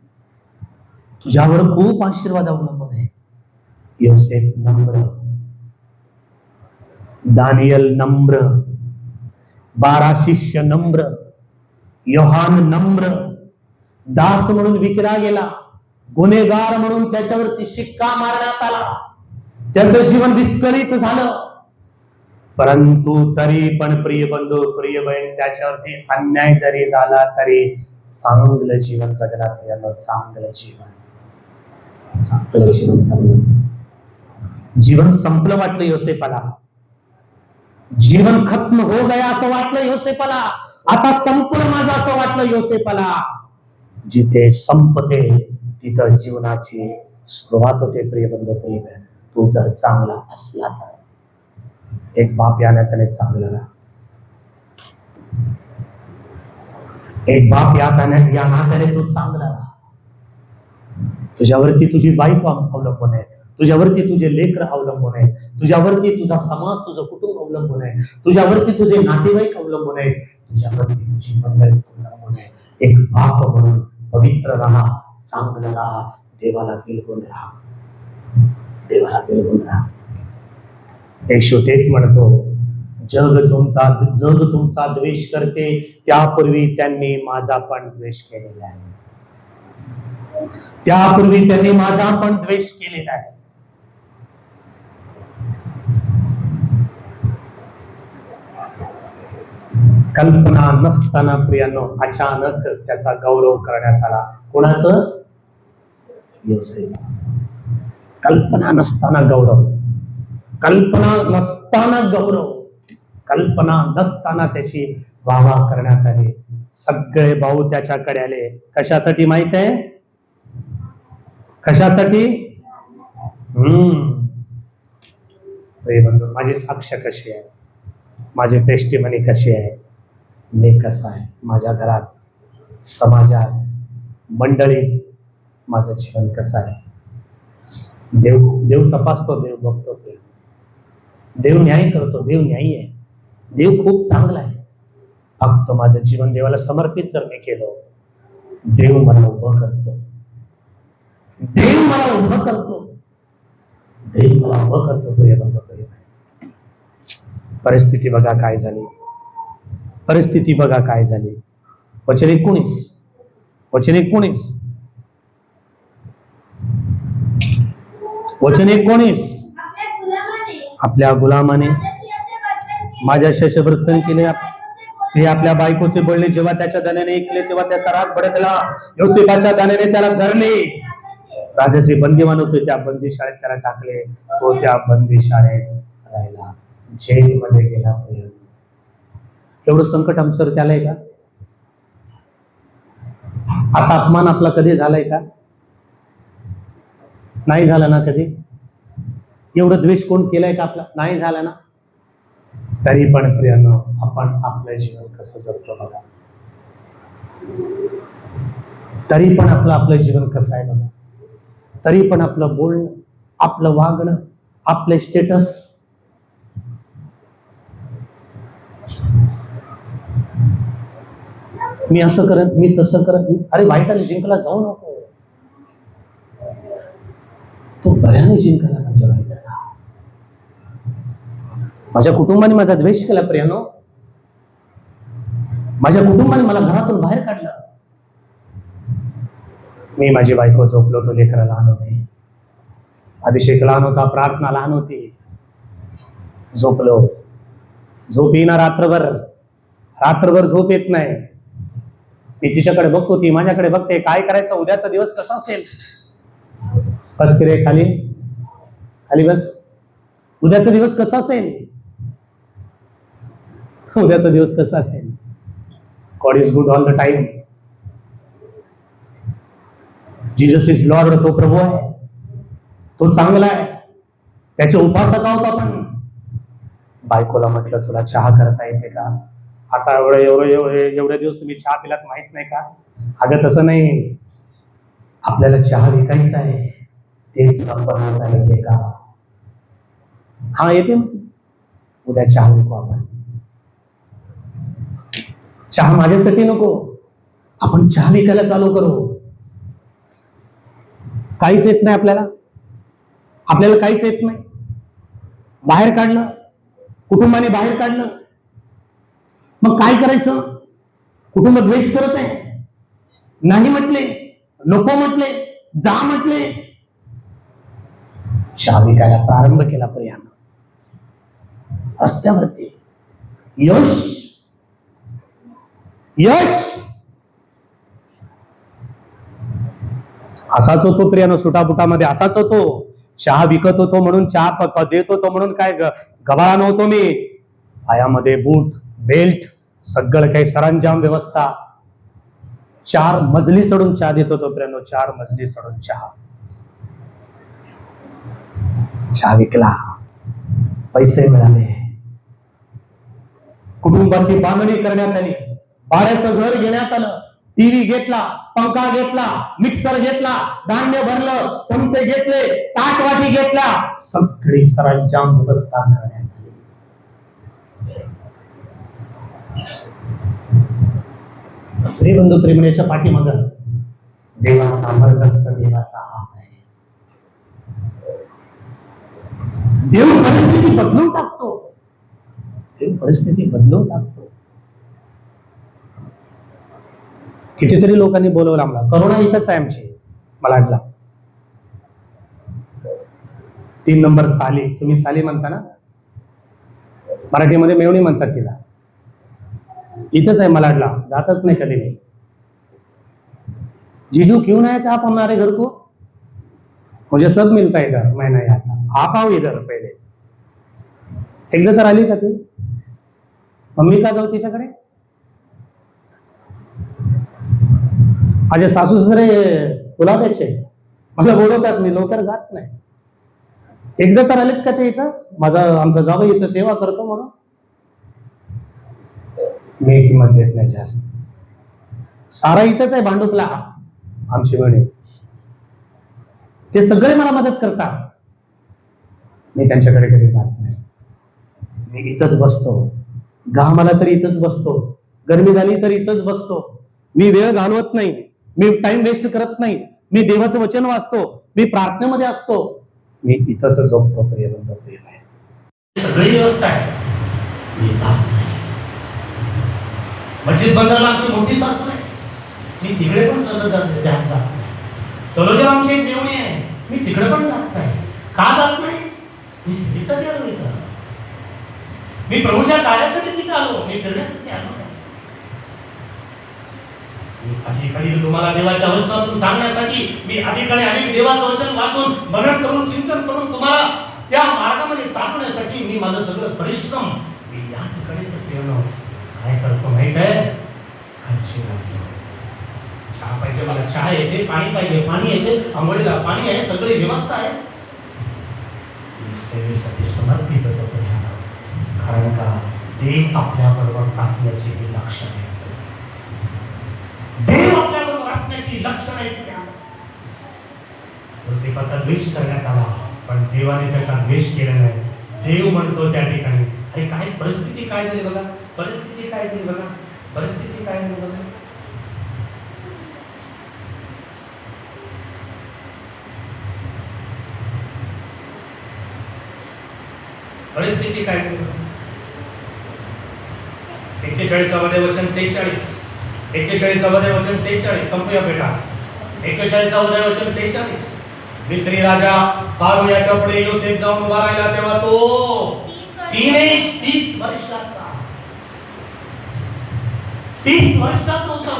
तुझ्यावर खूप आशीर्वाद अवलंबून आहे. योसेफ नम्र, दानियल नम्र, 12 शिष्य नम्र, योहान नम्र, दास म्हणून विकला गेला, गुन्हेगार म्हणून त्याच्यावरती शिक्का मारण्यात आला, त्याचं जीवन विस्कळीत झालं. परंतु तरी पण प्रिय बंधू, प्रिय बहीण, त्याच्यावरती अन्याय जरी झाला तरी चांगलं जीवन जगला प्रियांनो. चांगलं जीवन, चांगलं जीवन जगलं. जीवन संपलं वाटलं योसेफाला, जीवन खत्म हो गया असं वाटलं योसेफाला. आता संपूर्ण माझं असं वाटलं योसेफाला, जिथे संपते तिथं जीवनाची सुरुवात होते. प्रियबंधू प्रिय, तू जर चांगला असला तर एक बाप या नात्याने चांगला राहा. एक बाप या नात्याने तू चांगला राहा. तुझ्यावरती तुझी बायको अवलंबून आहे, तुझ्यावरती तुझे लेकर अवलंबून आहे, तुझ्यावरती तुझा समाज, तुझं कुटुंब अवलंबून आहे, तुझ्यावरती तुझे नातेवाईक अवलंबून आहे, तुझ्यावरती तुझी मंडळी अवलंबून आहे. एक बाप म्हणून पवित्र राहा, चांगलं राहा, देवाला बिलगून राहा, देवाला बिलगून राहा. येशू तेच म्हणतो, जग तुमचा द्वेष करते, त्यापूर्वी त्यांनी माझा पण द्वेष केलेला आहे. त्यापूर्वी त्यांनी माझा पण द्वेष केलेला आहे. कल्पना नसताना प्रियांनो अचानक त्याचा गौरव करण्यात आला. कोणाचं? योसेफाचं. कल्पना नसताना गौरव, कल्पना नसताना गौरव, कल्पना नसताना त्याची वाहवा करण्यात आली. सगळे भाऊ त्याच्याकडे आले. कशासाठी माहित आहे? कशासाठी? बंधू, माझी साक्ष कशी आहे, माझी टेस्टिमनी कशी आहे, मी कसा आहे, माझ्या घरात, समाजात, मंडळीत माझं जीवन कसं आहे. देव तपासतो, देव बघतो, देव न्याय करतो, देव न्यायी आहे, देव खूप चांगला आहे. फक्त माझं जीवन देवाला समर्पित जर मी केलं, देव मला उभं करतो, देव मला उभं करतो, देव मला उभं करतो. प्रियबंधू, परिस्थिती बघा काय झाली, परिस्थिती बघा काय झाली. वचन 19 आपल्या गुलामाने माझ्याशी असे वर्तन केले. ते आपल्या बायकोचे बोलणे जेव्हा त्याच्या दाण्याने ऐकले तेव्हा त्याचा राग भडकला. योसेफाच्या दाण्याने त्याला धरले, राजाचे बंदीवान होते त्या बंदीशाळेत त्याला टाकले. तो त्या बंदीशाळेत राहिला, जेलमध्ये गेला. एवढं संकट आमच्यावरती आलंय का? असा अपमान आपला कधी झालाय का? नाही झाला ना कधी. एवढं द्वेष कोण केलाय का आपला? नाही झाला ना. तरी पण प्रियांनो, आपण आपलं जीवन कसं जगतो बघा. तरी पण आपलं जीवन कसं आहे बघा. तरी पण आपलं बोलणं, आपलं वागणं, आपले स्टेटस. मी असं करत, मी तसं करत, अरे वाईटाला जिंकला जाऊ नको. तो बऱ्याने जिंकला माझ्या वाईटाला. माझ्या कुटुंबाने माझा द्वेष केला प्रियानो, माझ्या कुटुंबाने मला घरातून बाहेर काढलं. मी माझी बायको झोपलो, तो लेकरं लहान होती, अभिषेक लहान होता, प्रार्थना लहान होती. झोपलो, झोप येईना. रात्रभर झोप येत नाही. मी तिच्याकडे बघतो, ती माझ्याकडे बघते. काय करायचं? उद्याचा दिवस कसा असेल? बस रे, खाली बस. उद्याचा दिवस कसा असेल? उद्याचा दिवस कसा असेल? God is good all the time. Jesus is Lord. तो प्रभू आहे, तो चांगला आहे, त्याचे उपासक आहोत आपण. बायकोला म्हटलं, तुला चहा करता येते का? आता एवढे दिवस तुम्ही चहा पिलात, माहित नाही का? अगं तसं नाही, आपल्याला चहा विकायचा आहे, ते तुला बनवता येते का? हा येते. उद्या चहा विकू आपण. चहा माझ्यासाठी नको, आपण चहा विकायला चालू करू. काहीच येत नाही आपल्याला काहीच येत नाही. बाहेर काढलं, कुटुंबाने बाहेर काढलं, मग काय करायचं? कुटुंब द्वेष करत आहे, नाही म्हटले, नको म्हटले, जा म्हटले. चहा विकायला प्रारंभ केला प्रियानं. रस्त्यावरती यश असाच होतो प्रियानो. सुटापुटामध्ये असाच होतो. चहा विकत होतो म्हणून, चहा देत होतो म्हणून काय गबाळा नव्हतो मी. पायामध्ये बूट, बेल्ट, सगळं काही सरंजाम व्यवस्था. 4 मजली चढून चहा देत होतो प्रियानो, 4 मजली चढून चहा. चहा विकला, पैसे मिळाले, कुटुंबाची बांधणी करण्यात आली, भाड्याचं घर घेण्यात आलं, टीव्ही घेतला, पंखा घेतला, मिक्सर घेतला, धान्य भरलं, चमचे घेतले, ताटवाटी घेतला, सगळी सरंजाम व्यवस्था करण्यात आली. प्रियबंधू प्रेमण्याच्या पाठीमाग देवाचा मर्गस्थ देवाचा हात आहे. देव परिस्थिती बदलून टाकतो. देव परिस्थिती बदलून टाकतो. कितीतरी लोकांनी बोलवलं आम्हाला. करोना इथंच आहे आमची मलाडला. 3 नंबर साली. तुम्ही साली म्हणता ना, मराठीमध्ये मेवणी म्हणतात तिला. इथंच आहे मलाडला, जातच नाही कधी मी. जीजू क्यों नहीं थे आप हमारे घर को? मुझे सब मिलता है इधर, मैं नहीं आता. आप आओ इधर पहिले. एकदा तर आली का ती? मम्मी का जाऊ तिच्याकडे? माझे सासू सासरे गुलाबाचे मला बोलवतात, मी लवकर जात नाही. एकदा तर आलेत का ते इथं? आमचा जावई इथं सेवा करतो म्हणून मी किंमत देत नाही जास्त. सारा इथंच आहे भांडुपला आमची बहिणी. ते सगळे मला मदत करतात. मी त्यांच्याकडे कधी जात नाही. मी इथंच बसतो. घाम आला तरी इथंच बसतो. गरमी झाली तरी इथंच बसतो. मी वेळ घालवत नाही. मी टाइम वेस्ट करत नाही. मी देवाचं वचन वाचतो. मी प्रार्थनेमध्ये असतो. मी इथंच झोपतो. प्रियबंधू प्रिय आहे, सगळी व्यवस्था आहे. मी जात नाही. मस्जिद बंदरला आमची मोठी सासू आहे. मी तिकडे पण सहज जात नाही. तलोजा आमची एक मेवणी आहे. मी तिकडे पण जात नाही. का जात नाही? मी सेवेसाठी आलो इथं. मी प्रभूच्या कार्यासाठी तिथे आलो. मी फिरण्यासाठी आलो. अधिकाधिक तुम्हाला देवाच्या वचनातून सांगण्यासाठी, मी अधिक आणि अधिक देवाचं वचन वाचून, मनन करून, चिंतन करून तुम्हाला त्या मार्गामध्ये चालवण्यासाठी मी माझं सगळं परिश्रम मी या ठिकाणी सगळं काय करतो माहित आहे? खर्ची लागतो. चहा पाहिजे मला, चहा येते. पाणी पाहिजे, पाणी येते. आंघोळीला पाणी आहे, सगळी व्यवस्था आहे. मी सेवेसाठी समर्पित होतो. कारण का देव आपल्याबरोबर असण्याची ही लक्षण आहे. देव आपल्याबरोबर असण्याची लक्षण आहे. योसेफाचा द्वेष करण्यात आला, पण देवाने त्याचा द्वेष केला नाही. देव म्हणतो त्या ठिकाणी, अरे काय परिस्थिती काय झाली बघा. परिस्थिती काय झाली बघा. परिस्थिती काय झाली बघा. परिस्थिती काय झाली बघा. 41वे वचन 46. 41वे वचन 46. संपूया बेटा. 41वे वचन 46. मिस्री राजा फारो याच्या पुढे योसेफ जाऊन उभा राहिला तेव्हा तो 30 वर्षाचा 30 वर्षाचा होता.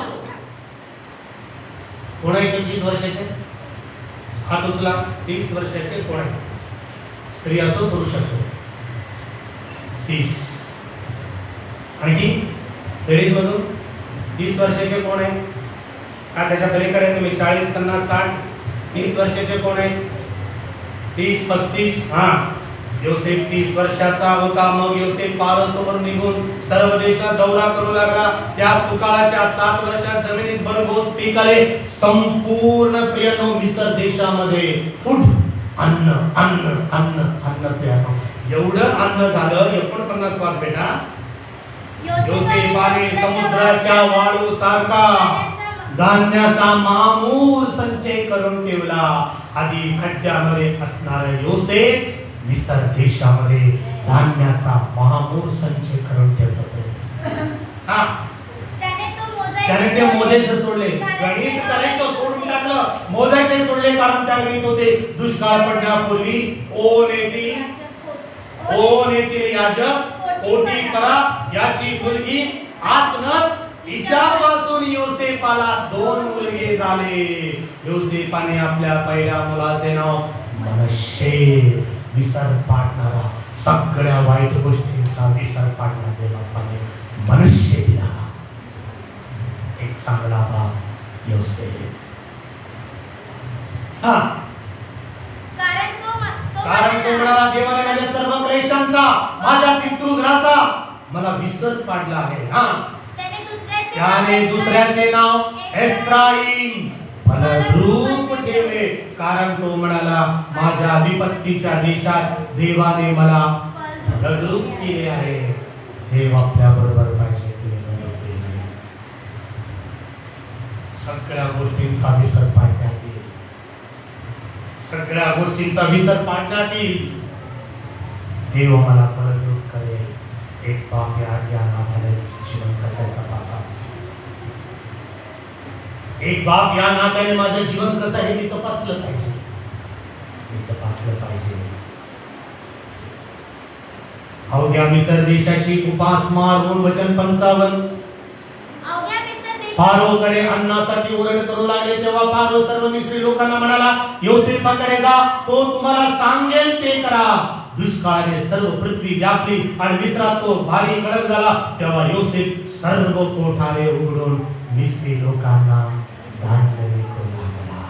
कोण आहे 30 वर्षाचे? हात उचला. 30 वर्षाचे कोण आहे? स्त्री असो पुरुष असो. 30. आणखी लेडीज मधून 30 वर्षाचे कोण आहे? का त्याच्या पलीकडे तुम्ही 40, 50, 60. 30 वर्षाचे कोण आहे? 30, 35. हा, योसेफ 30 वर्षाचा होता. मग योसेफ फारो समोर निघून सर्व देशात दौरा करू लागला. त्या सुकाळाच्या 7 वर्षात जमिनीत भरघोस पीक आले. संपूर्ण प्रियनो मिस्र देशामध्ये फूट अन्न अन्न अन्न अन्न प्रियनो एवढं अन्न झालं. 49 वाज बेटा. योसेफाने समुद्राच्या वाळू सारखा धान्याचा महामूल संचय करून ठेवला. आधी खड्ड्यामध्ये असणारे योसेफ मिस्र देशामध्ये धान्याचा महामूल संचय करून ठेवतो. हा, त्याने ते मोजायचे सोडले. गणित करायचं सोडून टाकलं. मोजायचे सोडले. कारण त्या गणित होते दुष्काळ पडण्यापूर्वी ओन येथील याजक पोटीफरा याची मुलगी आसनत हिच्यापासून योसेफाला 2 मुलगे झाले. योसेफाने आपल्या पहिल्या मुलाचे नाव मनश्शे, विसर पाडणारा, सगळ्या वाईट गोष्टींचा विसर पाडणारे बापाने मनुष्य दिला, एक चांगला बाप योसेफ. हा, कारण तो म्हणाला, देवाने माझ्या सर्व क्लेशांचा, माझ्या पितृघराचा मला विसर पाडला आहे. हा, त्याने दुसऱ्याचे नाव एफ्राईम फलद्रूप ठेवले, कारण तो म्हणाला, माझ्या विपत्तीच्या देशात देवाने मला फलद्रूप केले आहे. देव आपल्या बरोबर पाहिजे. सगळ्या गोष्टींचा विसर पाडण्यात येईल, सगळ्या गोष्टींचा विसर पाडण्यात येईल. देव मला फलद्रूप करेल. एक बाप या नात्याने जीवन कसं आहे तपासाच. एक बाप या नात्याने माझं जीवन कसं आहे मी तपासलं पाहिजे, मी तपासलं पाहिजे. अवघ्या मिसर देशाची उपास मारून वचन 55. फारोकडे अन्नासाठी ओरड करू लागले, तेव्हा फारो सर्व मिस्री लोकांना म्हणाला, योसेफाकडे जा, तो तुम्हाला सांगेल ते करा. दुष्काळाने सर्व पृथ्वी व्यापली आणि मिस्रात तो भारी कडक झाला. तेव्हा योसेफ सर्व कोठारे उघडून मिस्री लोकांना धान्य विकू लागला.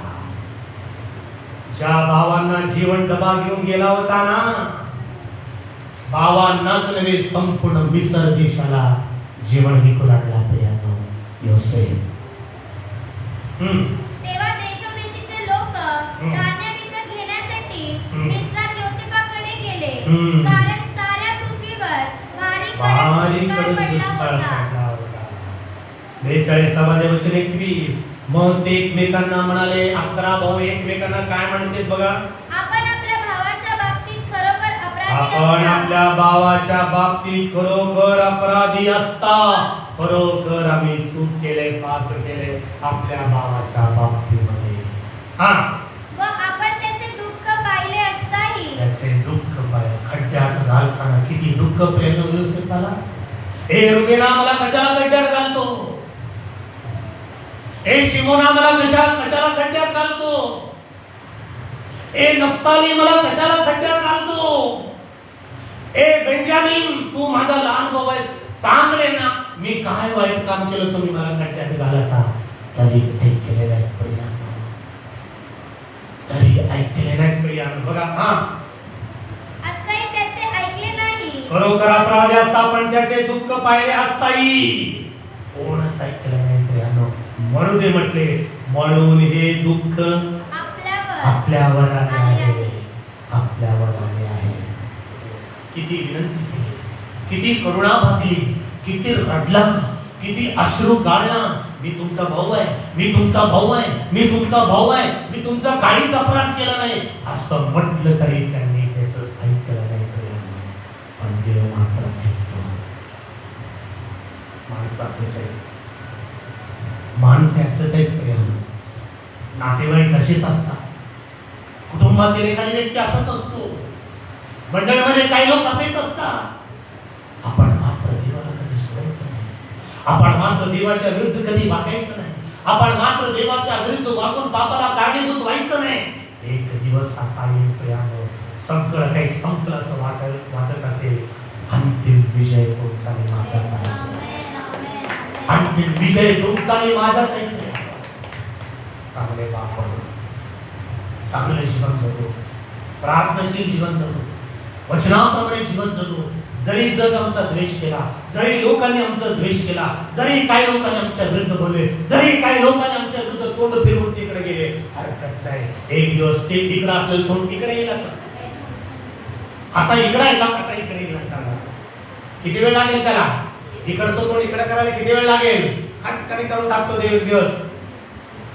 ज्या भावांना जीवन डबा घेऊन गेला होता ना, भावांनाच नव्हे संपूर्ण मिसर देशाला जीवन विकू लागला. योसेफ. तेव्हा देशोदेशीचे लोक धान्य विकत घेण्यासाठी मिस्रात योसेफाकडे गेले, कारण साऱ्या पृथ्वीवर भारी कडक दुष्काळ पडला होता. 42 वचन 21. मग ते एकमेकांना म्हणाले, 11 भाऊ एकमेकांना काय म्हणतात बघा, आपण आपल्या भावाच्या बाबतीत खरोखर अपराधी असता, खरोखर आम्ही चूक केले, पाप केले आपल्या भावाच्या बाबतीमध्ये. हा, व आपण त्याचे दुःख पाहिले असताही, त्याचे दुःख पाहिले. खड्ड्यात घालताना किती दुःख पेलं योसेफाला. ए रुबेना, मला कशाला खड्ड्यात घालतो? ए शिमोना, मला कशाला खड्ड्यात घालतो? ए नफ्ताली, मला कशाला खड्ड्यात घालतो? ए बेंजामिन, तू माझा लहान भाऊ आहेस, सांग रे ना, मी काय वाईट काम केलं तुम्ही मला खड्ड्यात घालता? तरी ऐकले नाही प्रियानो, तरी ऐकले नाही प्रियानो. बघा, हा, असताही त्याचे ऐकले नाही. खरोखर अपराधी असता, पण त्याचे दुःख पाहिले असताही कोणच ऐकलं नाही प्रियानो. म्हणून ते म्हटले, म्हणून हे दुःख आपल्यावर आले आहे, आपल्यावर आले आहे. किती विनंती केली, किती करुणा भागली, किती रडला, किती अश्रू गाळला. मी तुमचा भाऊ आहे, मी तुमचा भाऊ आहे, मी तुमचा भाऊ आहे, मी तुमचा काहीच अपराध केला नाही असं म्हटलं तरी त्यांनी त्याचं ऐकलं नाही. पण देव मात्र ऐकतो. माणसं असंच आहे, माणसे असंच आहेत प्रियानो. नातेवाईक असेच असतात, कुटुंबातील एखादी व्यक्ती असंच असतो, मंडळीमध्ये काही लोक असेच असतात. आपण मात्र देवाला कधी सोडायचं नाही, आपण मात्र देवाच्या विरुद्ध कधी वागायचं नाही, आपण मात्र देवाच्या विरुद्ध वागून पापाला कारणीभूत व्हायचं नाही. एक दिवस असा येईल प्रियानो, सगळं काही संपलं असं वाटत असेल, अंतिम विजय तुमचा आणि माझाच आहे. अंतिम विजय तुमचा आणि माझाच आहे. चांगले बाप बनू, चांगले जीवन जगू, प्रार्थनाशील जीवन जगू, वचनाप्रमाणे जीवन जगू. जरी जग आमचा द्वेष केला, जरी लोकांनी आमचा द्वेष केला, जरी काही लोकांनी आमच्या विरुद्ध बोलले, जरी काही लोकांनी आमच्या विरुद्ध तोंड फिरवून तिकडे गेले, हरकत नाही. एक दिवस ते तिकडे असलेलं तोंड तिकडे येईल. असं आता इकडे आहे का, आता इकडे येईल. किती वेळ लागेल त्याला? इकडचं तोंड इकडे करायला किती वेळ लागेल? खटकनी करून टाकतो देव. एक दिवस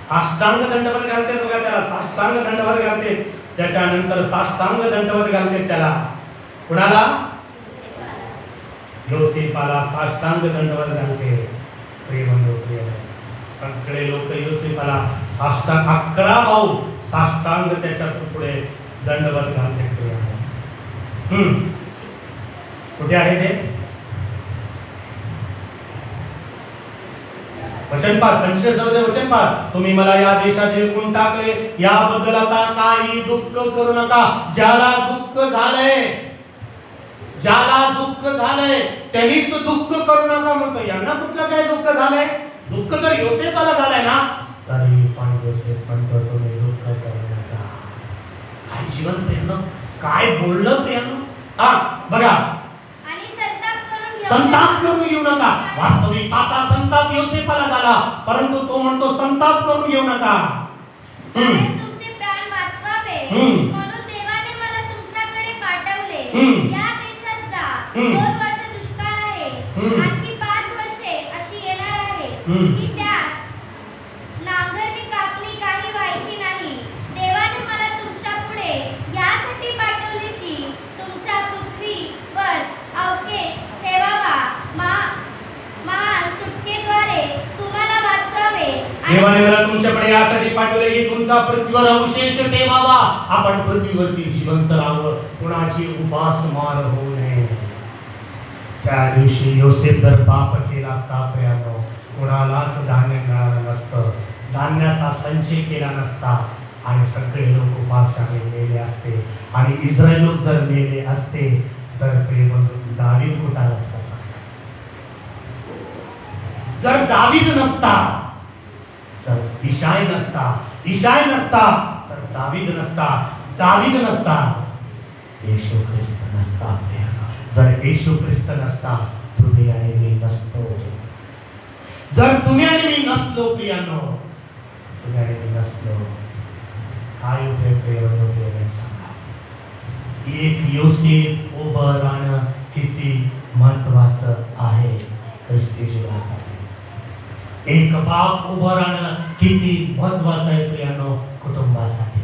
साष्टांग दंडवत घालते बघा त्याला, साष्टांग दंडवत घालते. त्याच्यानंतर साष्टांग दंडवत घालते त्याला. कुणाला? योसेफाला साष्टांग दंडवत घालते. प्रेमंदो प्रिय सगळे लोक योसेफाला साष्टांग, 11 भाऊ साष्टांग त्याच्या पुढे दंडवत घालते. कुठे आहे ते वचन पाठ? 45 वचन पाठ. तुम्ही मला या देशात विकून टाकले, याबद्दल आता काही दुःख करू नका. ज्याला दुःख झालंय, ज्याला दुःख झालंय त्यांनीच दुःख करू नका म्हणतो. यांना कुठलं काय दुःख झालंय? दुःख तर योसेफाला झालंय ना, तरी पण योसेफ म्हणतो तुम्ही दुःख करू नका. काय जीवन प्रेम, काय बोललं प्रेम. हा बघा, संताप करून घेऊ नका. वास्तविक आता संताप योसेफाला झाला, परंतु तो म्हणतो संताप करून घेऊ नका. तुमचे प्राण वाचवावे म्हणून देवाने मला तुमच्याकडे पाठवले. या देशात जा. 2 वर्ष दुष्काळ आहे, आणखी 5 वर्षे अशी येणार आहे की त्यात नांगरणी कापणी काही व्हायची नाही. देवाने मला तुमच्या पुढे यासाठी पाठवले की तुमच्या पृथ्वीवर अवशेष ठेवावा. महान सुटकेद्वारे तुम्हाला वाचवावे. देवाने मला तुमच्याकडे यासाठी पाठवले की तुमचा पृथ्वीवर अवशेष ठेवावा. आपण पृथ्वीवरती जिवंत राहावं, कुणाची उपासमार होऊ नये. त्या दिवशी योसेफ जर पाप केला असता प्रियानो, कुणालाच धान्य मिळालं नसतं, धान्याचा संचय केला नसता आणि सगळे लोक उपासाने मेले असते. आणि इस्रायल लोक जर मेले असते तर प्रियबंधू दावीद कुठे असता? जर दावीद नसता, जर इशाय नसता तर दावीद नसता, येशू ख्रिस्त नसता. जर येशू ख्रिस्त नसता तुम्ही आणि मी नसतो. जर तुम्ही आणि मी नसलो प्रियानो, तुम्ही आणि मी नसलो, काय उपयोग सांगा. एक योसेफ उभं राहणं किती महत्वाचं आहे ख्रिस्ती जीवनासाठी. एक बाप उभं राहणं किती महत्वाचं आहे प्रियानो कुटुंबासाठी.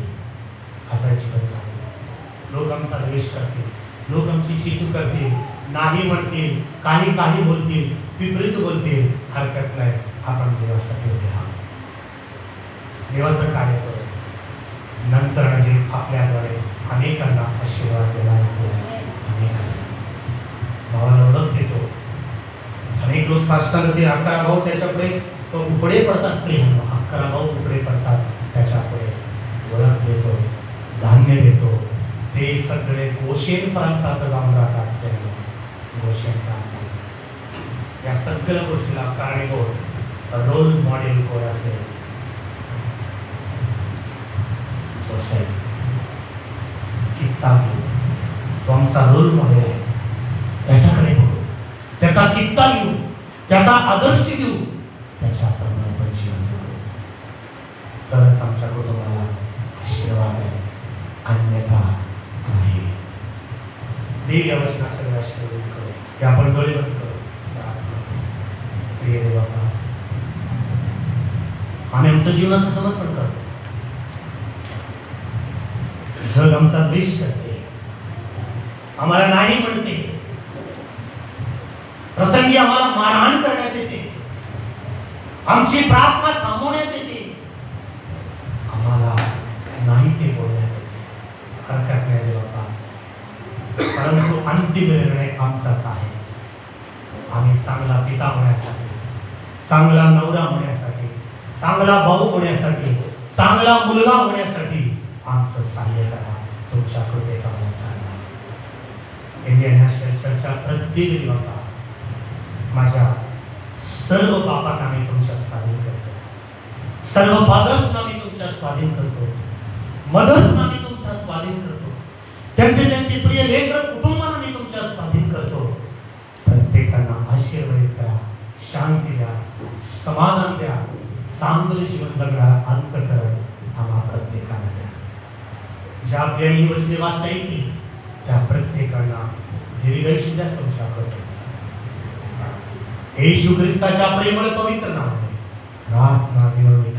असा जीवन चालू. लोक आमचा द्वेष करतील, लोक आमची चितू करतील, नाही म्हणतील, काही बोलतील, विपरीत बोलतील. हरकत नाही, आपण देवासाठी उभे आहोत. देवाचं कार्य करू. नंतर म्हणजे आपल्याद्वारे अनेकांना आशीर्वाद देणार. भावाला ओळख देतो. अनेक लोक साष्टांग ते 11 भाऊ त्याच्यापुढे तो उघडे पडतात. प्रियानो 11 भाऊ उघडे पडतात त्याच्यापुढे. ओळख देतो, धान्य देतो. ते सगळे गोशेन प्रांतात जाऊन राहतात. गोशेन प्रांतात या सगळ्या गोष्टीला कारणीभूत रोल मॉडेल कोण असेल? जोसेफ. कित्ता घेऊ, तो आमचा रोल मॉडेल आहे. त्याच्याकडे बघू, त्याचा कित्ता घेऊ, त्याचा आदर्श घेऊ, त्याच्याप्रमाणे आपण जीवन जगू. तरच आमच्या कुटुंबाला आशीर्वाद आहे, अन्यथा नाही. देव या वचनाचा आशीर्वाद करू. हे आपण डोळे बंद करू. प्रिय देवा, आम्ही आमच्या जीवनाचं समर्पण करतो. जग आमचा द्वेष करते, आम्हाला नाही म्हणते, प्रसंगी आम्हाला मारहाण करण्यात येते, आमची प्रार्थना थांबवण्यात येते, आम्हाला नाही ते बोलण्यात येते. हरकत नाही देवा, परंतु अंतिम निर्णय आमचाच आहे. आम्ही चांगला पिता होण्यासाठी, चांगला नवरा होण्यासाठी, चांगला भाऊ होण्यासाठी, चांगला मुलगा होण्यासाठी आमचं सहाय्य करा. तुमच्या कृपेत आम्हाला सांगा. इंडियन नॅशनल चर्चच्या प्रत्येक दिवसा माझ्या सर्व पापांना मी तुमच्या स्वाधीन करतो. सर्व फादर्सना मी तुमच्या स्वाधीन करतो. मदर्सना मी तुमच्या स्वाधीन करतो. त्यांचे प्रिय लेकर कुटुंबांना मी तुमच्या स्वाधीन करतो. प्रत्येकांना आशीर्वादित करा, शांती द्या, समाधान द्या, चांगलं जीवन जगणारा अंतःकरण आम्हा प्रत्येकाला द्या. ज्या आपल्या ही वचने वाचता येतील त्या प्रत्येकांना दीर्घायुष्य द्या तुमच्या कृपेचा. येशू ख्रिस्ताच्या प्रेमळ पवित्र नावाने प्रार्थना विनवणी